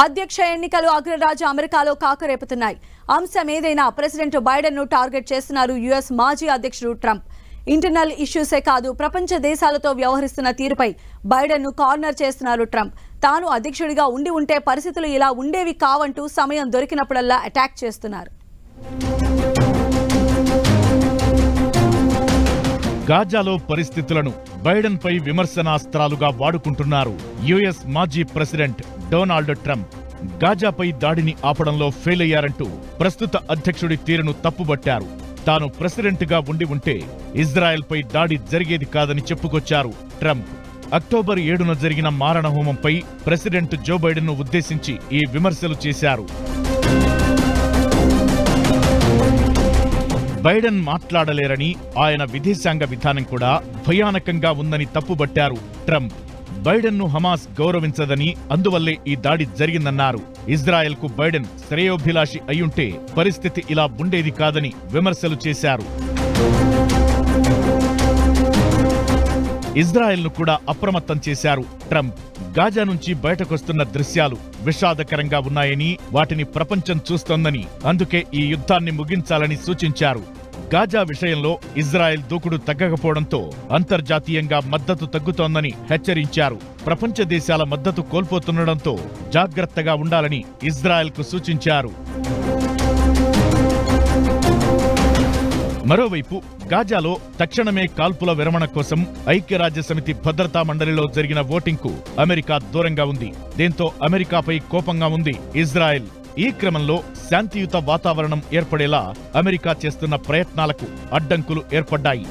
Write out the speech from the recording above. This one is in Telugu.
అధ్యక్ష ఎన్నికలు అగ్రరాజ్య అమెరికాలో కాకరేపుతున్నాయి. అంశం ఏదైనా ప్రెసిడెంట్ బైడెన్ ను టార్గెట్ చేస్తున్నారు యుఎస్ మాజీ అధ్యక్షుడు ట్రంప్. ఇంటర్నల్ ఇష్యూసే కాదు, ప్రపంచ దేశాలతో వ్యవహరిస్తున్న తీరుపై బైడెన్ ను కార్నర్ చేస్తున్నారు ట్రంప్. తాను అధ్యక్షుడిగా ఉంటే పరిస్థితులు ఇలా ఉండేవి కావంటూ సమయం దొరికినప్పుడల్లా అటాక్ చేస్తున్నారు. గాజాలో పరిస్థితులను బైడెన్ పై విమర్శనాస్త్రాలుగా వాడుకుంటున్నారు యుఎస్ మాజీ ప్రెసిడెంట్ డొనాల్డ్ ట్రంప్. గాజాపై దాడిని ఆపడంలో ఫెయిల్ అయ్యారంటూ ప్రస్తుత అధ్యక్షుడి తీరును తప్పుబట్టారు. తాను ప్రెసిడెంట్ గా ఉంటే ఇజ్రాయెల్ పై దాడి జరిగేది కాదని చెప్పుకొచ్చారు ట్రంప్. అక్టోబర్ 7న జరిగిన మారణహోమంపై ప్రెసిడెంట్ జో బైడెన్ ను ఉద్దేశించి ఈ విమర్శలు చేశారు. బైడెన్ మాట్లాడలేరని, ఆయన విదేశాంగ విధానం కూడా భయానకంగా ఉందని తప్పుబట్టారు ట్రంప్. బైడెన్ ను హమాస్ గౌరవించదని, అందువల్లే ఈ దాడి జరిగిందన్నారు. ఇజ్రాయెల్ కు బైడెన్ శ్రేయోభిలాషి అయ్యుంటే పరిస్థితి ఇలా ఉండేది కాదని విమర్శలు చేశారు. ఇజ్రాయెల్ ను కూడా అప్రమత్తం చేశారు ట్రంప్. గాజా నుంచి బయటకొస్తున్న దృశ్యాలు విషాదకరంగా ఉన్నాయని, వాటిని ప్రపంచం చూస్తోందని, అందుకే ఈ యుద్ధాన్ని ముగించాలని సూచించారు. గాజా విషయంలో ఇజ్రాయెల్ దూకుడు తగ్గకపోవడంతో అంతర్జాతీయంగా మద్దతు తగ్గుతోందని హెచ్చరించారు. ప్రపంచ దేశాల మద్దతు కోల్పోతుండటంతో జాగ్రత్తగా ఉండాలని ఇజ్రాయెల్కు సూచించారు. మరోవైపు గాజాలో తక్షణమే కాల్పుల విరమణ కోసం ఐక్యరాజ్యసమితి భద్రతా మండలిలో జరిగిన ఓటింగ్కు అమెరికా దూరంగా ఉంది. దీంతో అమెరికాపై కోపంగా ఉంది ఇజ్రాయెల్. ఈ క్రమంలో శాంతియుత వాతావరణం ఏర్పడేలా అమెరికా చేస్తున్న ప్రయత్నాలకు అడ్డంకులు ఏర్పడ్డాయి.